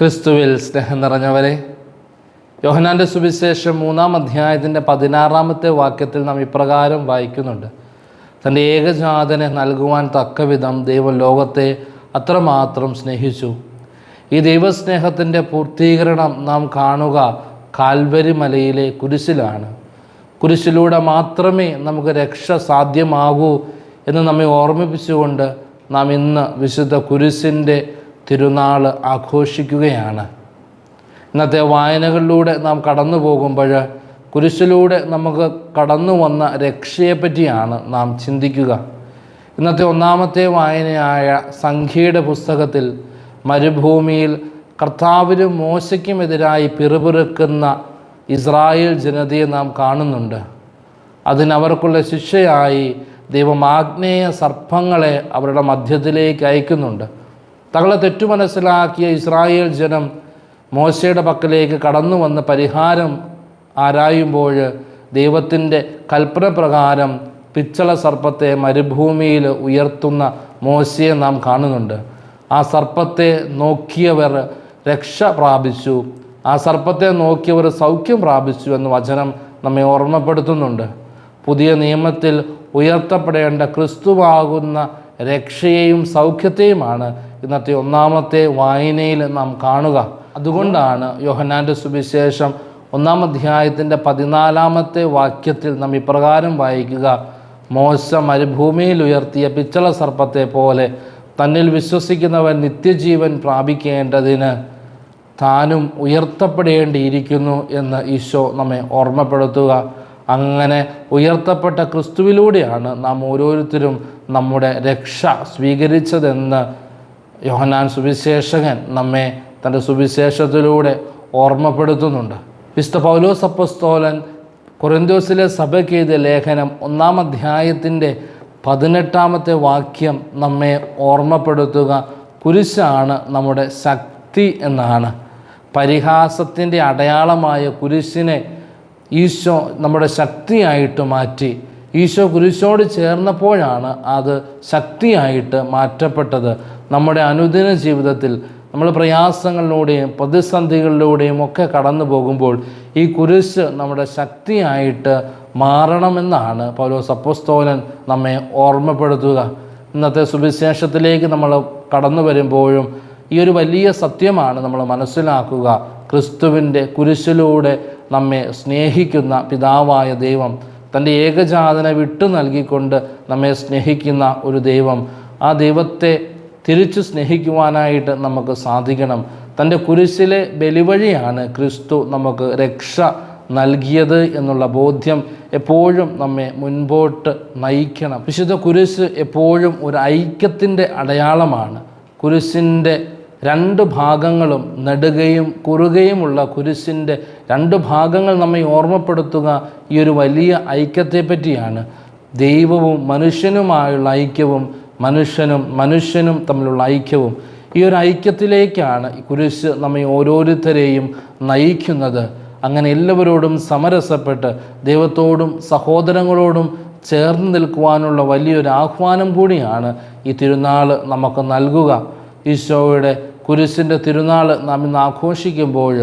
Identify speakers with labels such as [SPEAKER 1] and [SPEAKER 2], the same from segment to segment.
[SPEAKER 1] ക്രിസ്തുവിൽ സ്നേഹം നിറഞ്ഞവരെ, യോഹന്നാൻ്റെ സുവിശേഷം 3-ാം അധ്യായത്തിൻ്റെ 16-ാമത്തെ വാക്യത്തിൽ നാം ഇപ്രകാരം വായിക്കുന്നുണ്ട്: തൻ്റെ ഏകജാതനെ നൽകുവാൻ തക്കവിധം ദൈവം ലോകത്തെ അത്രമാത്രം സ്നേഹിച്ചു. ഈ ദൈവസ്നേഹത്തിൻ്റെ പൂർത്തീകരണം നാം കാണുക കാൽവരി മലയിലെ കുരിശിലാണ്. കുരിശിലൂടെ മാത്രമേ നമുക്ക് രക്ഷ സാധ്യമാകൂ എന്ന് നമ്മെ ഓർമ്മിപ്പിച്ചുകൊണ്ട് നാം ഇന്ന് വിശുദ്ധ കുരിശിൻ്റെ തിരുനാൾ ആഘോഷിക്കുകയാണ്. ഇന്നത്തെ വായനകളിലൂടെ നാം കടന്നു പോകുമ്പോൾ കുരിശിലൂടെ നമുക്ക് കടന്നു വന്ന രക്ഷയെപ്പറ്റിയാണ് നാം ചിന്തിക്കുക. ഇന്നത്തെ 1-ാമത്തെ വായനയായ സംഖ്യയുടെ പുസ്തകത്തിൽ മരുഭൂമിയിൽ കർത്താവിനും മോശയ്ക്കുമെതിരായി പിറുപിറുക്കുന്ന ഇസ്രായേൽ ജനതയെ നാം കാണുന്നുണ്ട്. അതിനവർക്കുള്ള ശിക്ഷയായി ദൈവം ആഗ്നേയ സർപ്പങ്ങളെ അവരുടെ മധ്യത്തിലേക്ക് അയക്കുന്നുണ്ട്. തങ്ങളെ തെറ്റു മനസ്സിലാക്കിയ ഇസ്രായേൽ ജനം മോശയുടെ പക്കലേക്ക് കടന്നു വന്ന് പരിഹാരം ആരായുമ്പോൾ ദൈവത്തിൻ്റെ കൽപ്പന പ്രകാരം പിച്ചള സർപ്പത്തെ മരുഭൂമിയിൽ ഉയർത്തുന്ന മോശയെ നാം കാണുന്നുണ്ട്. ആ സർപ്പത്തെ നോക്കിയവർ രക്ഷ പ്രാപിച്ചു, ആ സർപ്പത്തെ നോക്കിയവർ സൗഖ്യം പ്രാപിച്ചു എന്ന് വചനം നമ്മെ ഓർമ്മപ്പെടുത്തുന്നുണ്ട്. പുതിയ നിയമത്തിൽ ഉയർത്തപ്പെടേണ്ട ക്രിസ്തുവാകുന്ന രക്ഷയെയും സൗഖ്യത്തെയുമാണ് ഇന്നത്തെ 1-ാമത്തെ വായനയിൽ നാം കാണുക. അതുകൊണ്ടാണ് യോഹന്നാൻ്റെ സുവിശേഷം 1-ാം അധ്യായത്തിൻ്റെ 14-ാമത്തെ വാക്യത്തിൽ നാം ഇപ്രകാരം വായിക്കുക: മോശ മരുഭൂമിയിൽ ഉയർത്തിയ പിച്ചള സർപ്പത്തെ പോലെ തന്നിൽ വിശ്വസിക്കുന്നവൻ നിത്യജീവൻ പ്രാപിക്കേണ്ടതിന് താനും ഉയർത്തപ്പെടേണ്ടിയിരിക്കുന്നു എന്ന് ഈശോ നമ്മെ ഓർമ്മപ്പെടുത്തുക. അങ്ങനെ ഉയർത്തപ്പെട്ട ക്രിസ്തുവിലൂടെയാണ് നാം ഓരോരുത്തരും നമ്മുടെ രക്ഷ സ്വീകരിച്ചതെന്ന് യോഹന്നാൻ സുവിശേഷകൻ നമ്മെ തൻ്റെ സുവിശേഷത്തിലൂടെ ഓർമ്മപ്പെടുത്തുന്നുണ്ട്. വിശുദ്ധ പൗലോസ് അപ്പോസ്തലൻ കൊരിന്ത്യസിലെ സഭയ്ക്ക് എഴുതിയ ലേഖനം 1-ാം അധ്യായത്തിൻ്റെ 18-ാമത്തെ വാക്യം നമ്മെ ഓർമ്മപ്പെടുത്തുക കുരിശാണ് നമ്മുടെ ശക്തി എന്നാണ്. പരിഹാസത്തിൻ്റെ അടയാളമായ കുരിശിനെ ഈശോ നമ്മുടെ ശക്തിയായിട്ട് മാറ്റി. ഈശോ കുരിശോട് ചേർന്നപ്പോഴാണ് അത് ശക്തിയായിട്ട് മാറ്റപ്പെട്ടത്. നമ്മുടെ അനുദിന ജീവിതത്തിൽ നമ്മൾ പ്രയാസങ്ങളിലൂടെയും പ്രതിസന്ധികളിലൂടെയും ഒക്കെ കടന്നു പോകുമ്പോൾ ഈ കുരിശ് നമ്മുടെ ശക്തിയായിട്ട് മാറണമെന്നാണ് പൗലോസ് അപ്പോസ്തലൻ നമ്മെ ഓർമ്മപ്പെടുത്തുക. ഇന്നത്തെ സുവിശേഷത്തിലേക്ക് നമ്മൾ കടന്നു വരുമ്പോഴും ഈ ഒരു വലിയ സത്യമാണ് നമ്മൾ മനസ്സിലാക്കുക. ക്രിസ്തുവിൻ്റെ കുരിശിലൂടെ നമ്മെ സ്നേഹിക്കുന്ന പിതാവായ ദൈവം, തൻ്റെ ഏകജാതനെ വിട്ടു നൽകിക്കൊണ്ട് നമ്മെ സ്നേഹിക്കുന്ന ഒരു ദൈവം, ആ ദൈവത്തെ തിരിച്ചു സ്നേഹിക്കുവാനായിട്ട് നമുക്ക് സാധിക്കണം. തൻ്റെ കുരിശിലെ ബലിവഴിയാണ് ക്രിസ്തു നമുക്ക് രക്ഷ നൽകിയത് എന്നുള്ള ബോധ്യം എപ്പോഴും നമ്മെ മുൻപോട്ട് നയിക്കണം. വിശുദ്ധ കുരിശ് എപ്പോഴും ഒരു ഐക്യത്തിൻ്റെ അടയാളമാണ്. കുരിശിൻ്റെ 2 ഭാഗങ്ങളും നെടുകയും കുറുകയുമുള്ള കുരിശിൻ്റെ 2 ഭാഗങ്ങൾ നമ്മെ ഓർമ്മപ്പെടുത്തുക ഈ ഒരു വലിയ ഐക്യത്തെ പറ്റിയാണ്. ദൈവവും മനുഷ്യനുമായുള്ള ഐക്യവും മനുഷ്യനും തമ്മിലുള്ള ഐക്യവും. ഈ ഒരു ഐക്യത്തിലേക്കാണ് ഈ കുരിശ് നമ്മെ ഓരോരുത്തരെയും നയിക്കുന്നത്. അങ്ങനെ എല്ലാവരോടും സമരസപ്പെട്ട് ദൈവത്തോടും സഹോദരങ്ങളോടും ചേർന്ന് നിൽക്കുവാനുള്ള വലിയൊരു ആഹ്വാനം കൂടിയാണ് ഈ തിരുനാൾ നമുക്ക് നൽകുക. ഈശോയുടെ കുരിശിൻ്റെ തിരുനാൾ നാം ഇന്ന് ആഘോഷിക്കുമ്പോൾ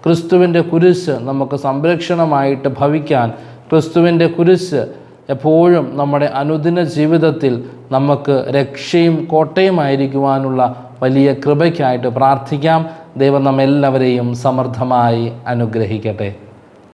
[SPEAKER 1] ക്രിസ്തുവിൻ്റെ കുരിശ് നമുക്ക് സംരക്ഷണമായിട്ട് ഭവിക്കാൻ, ക്രിസ്തുവിൻ്റെ കുരിശ് എപ്പോഴും നമ്മുടെ അനുദിന ജീവിതത്തിൽ നമുക്ക് രക്ഷയും കോട്ടയുമായിരിക്കുവാനുള്ള വലിയ കൃപയ്ക്കായിട്ട് പ്രാർത്ഥിക്കാം. ദൈവം നമ്മെല്ലാവരെയും സമൃദ്ധമായി അനുഗ്രഹിക്കട്ടെ.